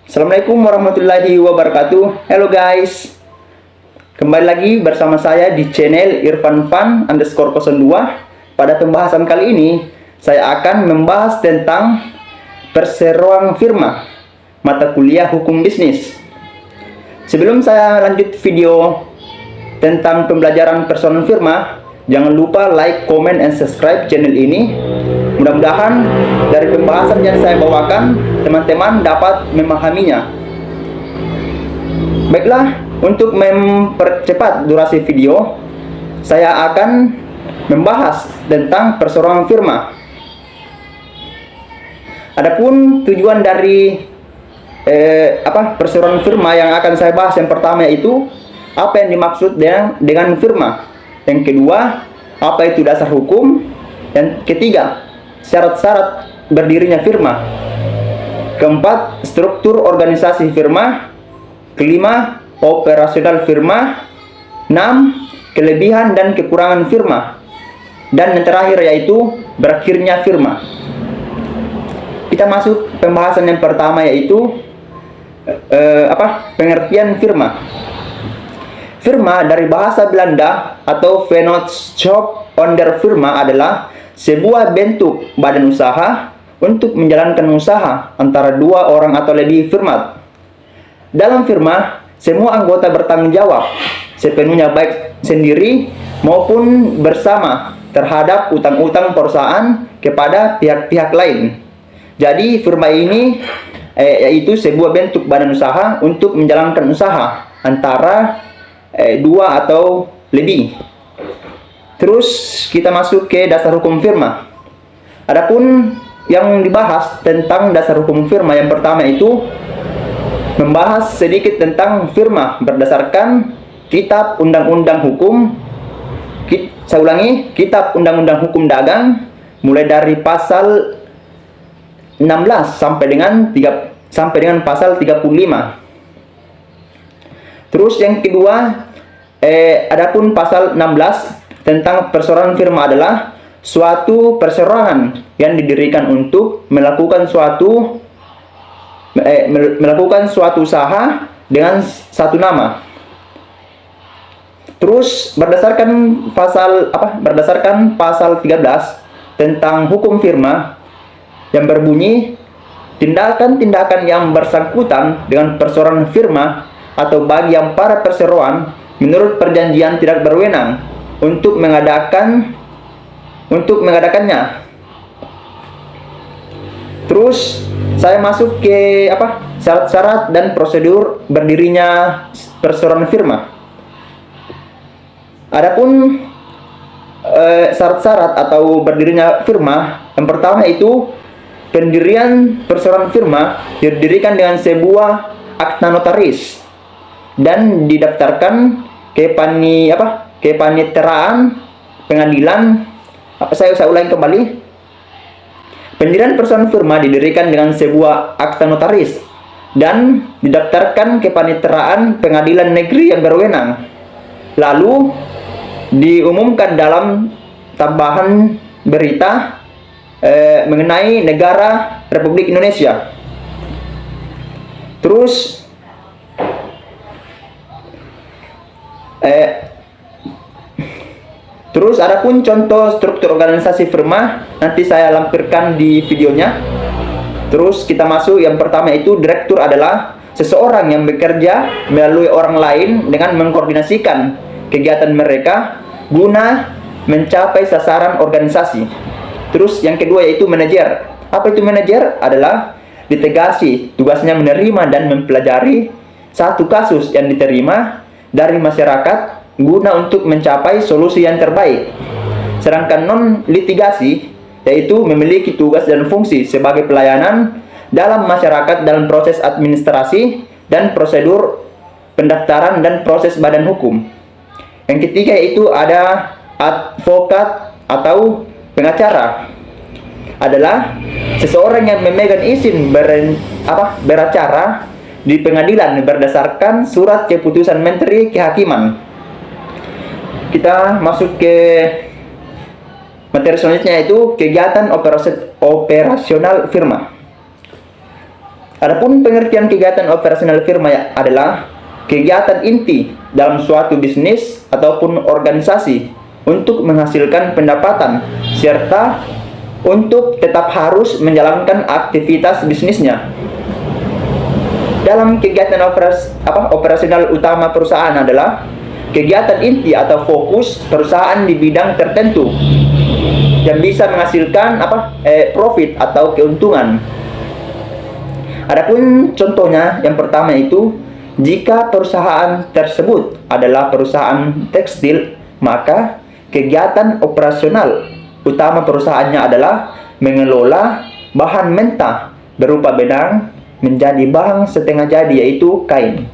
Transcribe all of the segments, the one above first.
Assalamualaikum warahmatullahi wabarakatuh. Hello guys, kembali lagi bersama saya di channel irfanfan_02. Pada pembahasan kali ini saya akan membahas tentang perseroan firma mata kuliah hukum bisnis. Sebelum saya lanjut video tentang pembelajaran perseroan firma, jangan lupa like, comment, and subscribe channel ini. Mudah-mudahan dari pembahasan yang saya bawakan, teman-teman dapat memahaminya. Baiklah, untuk mempercepat durasi video, saya akan membahas tentang perseroan firma. Adapun tujuan dari perseroan firma yang akan saya bahas, yang pertama yaitu apa yang dimaksud dengan firma. Yang kedua, apa itu dasar hukum. Yang ketiga, syarat-syarat berdirinya firma. Keempat, struktur organisasi firma. Kelima, operasional firma. 6, kelebihan dan kekurangan firma. Dan yang terakhir yaitu berakhirnya firma. Kita masuk pembahasan yang pertama yaitu pengertian firma. Firma dari bahasa Belanda atau vennootschap onder firma adalah sebuah bentuk badan usaha untuk menjalankan usaha antara dua orang atau lebih firma. Dalam firma, semua anggota bertanggung jawab sepenuhnya baik sendiri maupun bersama terhadap utang-utang perusahaan kepada pihak-pihak lain. Jadi firma ini yaitu sebuah bentuk badan usaha untuk menjalankan usaha antara dua atau lebih. Terus kita masuk ke dasar hukum firma. Adapun yang dibahas tentang dasar hukum firma, yang pertama itu membahas sedikit tentang firma berdasarkan Kitab Undang-Undang Hukum. Saya ulangi, Kitab Undang-Undang Hukum Dagang, mulai dari pasal 16 sampai dengan pasal 35. Terus yang kedua, adapun pasal 16 tentang perseroan firma adalah suatu perseroan yang didirikan untuk melakukan suatu usaha dengan satu nama. Terus berdasarkan pasal 13 tentang hukum firma yang berbunyi, tindakan-tindakan yang bersangkutan dengan perseroan firma atau bagi yang para perseroan menurut perjanjian tidak berwenang untuk mengadakannya. Terus saya masuk ke syarat-syarat dan prosedur berdirinya perseroan firma. Adapun syarat-syarat atau berdirinya firma, yang pertama itu pendirian perseroan firma didirikan dengan sebuah akta notaris dan didaftarkan ke kepaniteraan pengadilan. Saya ulangi kembali. Pendirian perseroan firma didirikan dengan sebuah akta notaris dan didaftarkan ke kepaniteraan pengadilan negeri yang berwenang, lalu diumumkan dalam tambahan berita mengenai negara Republik Indonesia. Terus adapun contoh struktur organisasi firma nanti saya lampirkan di videonya. Terus kita masuk, yang pertama itu direktur adalah seseorang yang bekerja melalui orang lain dengan mengkoordinasikan kegiatan mereka guna mencapai sasaran organisasi. Terus yang kedua yaitu manajer. Apa itu manajer? Adalah delegasi, tugasnya menerima dan mempelajari satu kasus yang diterima dari masyarakat guna untuk mencapai solusi yang terbaik. Sedangkan non-litigasi yaitu memiliki tugas dan fungsi sebagai pelayanan dalam masyarakat dalam proses administrasi dan prosedur pendaftaran dan proses badan hukum. Yang ketiga yaitu ada advokat atau pengacara. Adalah seseorang yang memegang izin beracara di pengadilan berdasarkan surat keputusan Menteri Kehakiman. Kita masuk ke materi selanjutnya, yaitu kegiatan operasional firma. Adapun pengertian kegiatan operasional firma adalah kegiatan inti dalam suatu bisnis ataupun organisasi untuk menghasilkan pendapatan serta untuk tetap harus menjalankan aktivitas bisnisnya. Dalam kegiatan operasional utama perusahaan adalah kegiatan inti atau fokus perusahaan di bidang tertentu yang bisa menghasilkan profit atau keuntungan. Adapun contohnya, yang pertama itu, jika perusahaan tersebut adalah perusahaan tekstil, maka kegiatan operasional utama perusahaannya adalah mengelola bahan mentah berupa benang menjadi bahan setengah jadi, yaitu kain.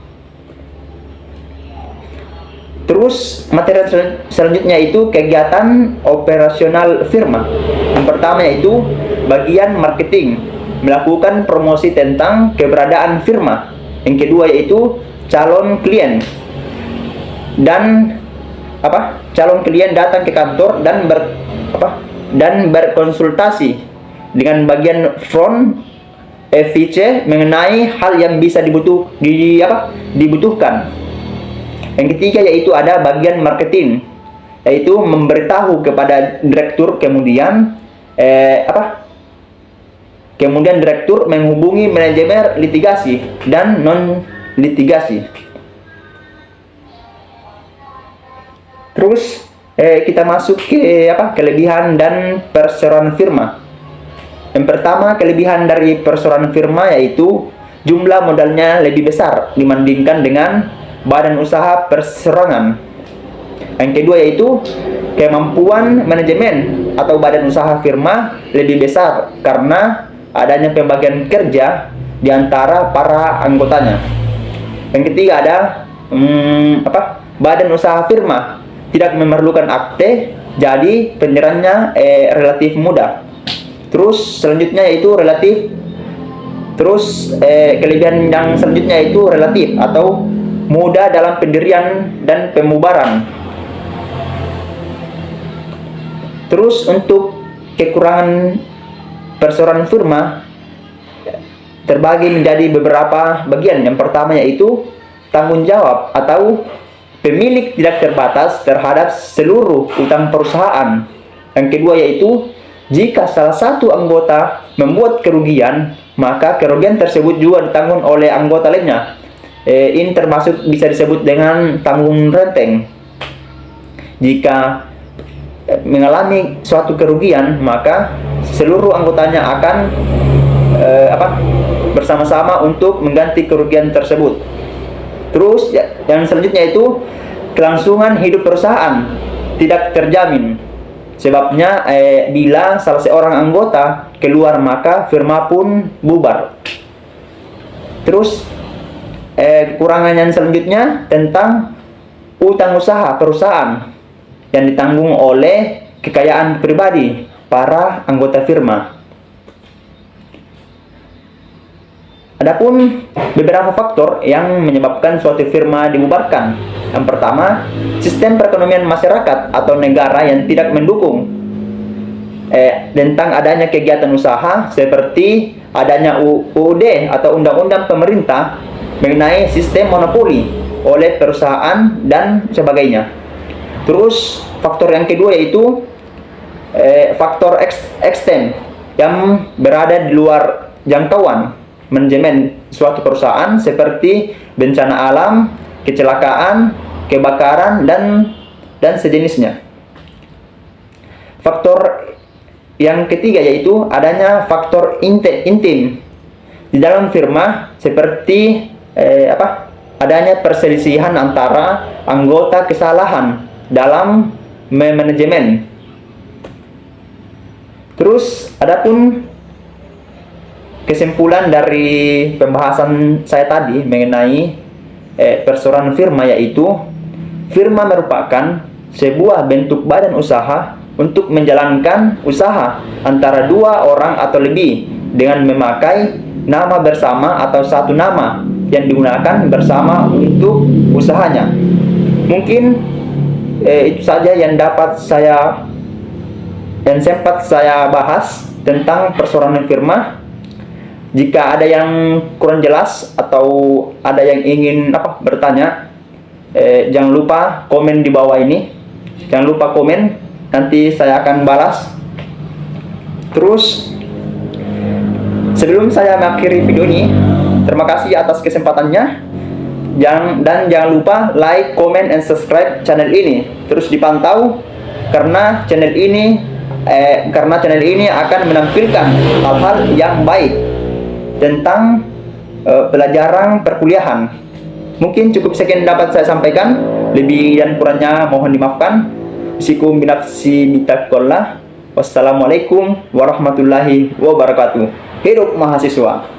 Terus materi selanjutnya itu kegiatan operasional firma. Yang pertama yaitu bagian marketing, melakukan promosi tentang keberadaan firma. Yang kedua yaitu calon klien calon klien datang ke kantor dan berkonsultasi dengan bagian front FIC mengenai hal yang bisa dibutuhkan. Yang ketiga yaitu ada bagian marketing, yaitu memberitahu kepada direktur, kemudian direktur menghubungi manajemen litigasi dan non litigasi. Terus kita masuk ke kelebihan dan perseroan firma. Yang pertama, kelebihan dari perseroan firma yaitu jumlah modalnya lebih besar dibandingkan dengan badan usaha perseroan. Yang kedua yaitu kemampuan manajemen atau badan usaha firma lebih besar karena adanya pembagian kerja di antara para anggotanya. Yang ketiga ada badan usaha firma tidak memerlukan akte, jadi penyerahannya relatif mudah. Terus selanjutnya yaitu kelebihan yang selanjutnya itu relatif atau mudah dalam pendirian dan pemubaran. Terus untuk kekurangan perseroan firma terbagi menjadi beberapa bagian. Yang pertama yaitu tanggung jawab atau pemilik tidak terbatas terhadap seluruh utang perusahaan. Yang kedua yaitu jika salah satu anggota membuat kerugian, maka kerugian tersebut juga ditanggung oleh anggota lainnya. Ini termasuk bisa disebut dengan tanggung renteng. Jika mengalami suatu kerugian, maka seluruh anggotanya akan bersama-sama untuk mengganti kerugian tersebut. Terus yang selanjutnya itu kelangsungan hidup perusahaan tidak terjamin. Sebabnya bila salah seorang anggota keluar, maka firma pun bubar. Terus kekurangan yang selanjutnya tentang utang usaha perusahaan yang ditanggung oleh kekayaan pribadi para anggota firma. Adapun beberapa faktor yang menyebabkan suatu firma dibubarkan. Yang pertama, sistem perekonomian masyarakat atau negara yang tidak mendukung tentang adanya kegiatan usaha, seperti adanya UUD atau undang-undang pemerintah mengenai sistem monopoli oleh perusahaan dan sebagainya. Terus faktor yang kedua yaitu faktor ekstern yang berada di luar jangkauan manajemen suatu perusahaan, seperti bencana alam, kecelakaan, kebakaran dan sejenisnya. Faktor yang ketiga yaitu adanya faktor intim di dalam firma, seperti adanya perselisihan antara anggota kesalahan dalam manajemen. Terus adapun kesimpulan dari pembahasan saya tadi mengenai perseroan firma, yaitu firma merupakan sebuah bentuk badan usaha untuk menjalankan usaha antara dua orang atau lebih dengan memakai nama bersama atau satu nama yang digunakan bersama untuk usahanya. Mungkin itu saja yang sempat saya bahas tentang perseroan firma. Jika ada yang kurang jelas atau ada yang ingin bertanya, jangan lupa komen di bawah ini. Jangan lupa komen, nanti saya akan balas. Terus sebelum saya mengakhiri video ini, terima kasih atas kesempatannya. Dan jangan lupa like, comment, and subscribe channel ini. Terus dipantau karena channel ini akan menampilkan hal-hal yang baik tentang pelajaran perkuliahan. Mungkin cukup sekian dapat saya sampaikan. Lebih dan kurangnya mohon dimaafkan. Sikum binafsi bitakollah. Wassalamualaikum warahmatullahi wabarakatuh. Hidup mahasiswa.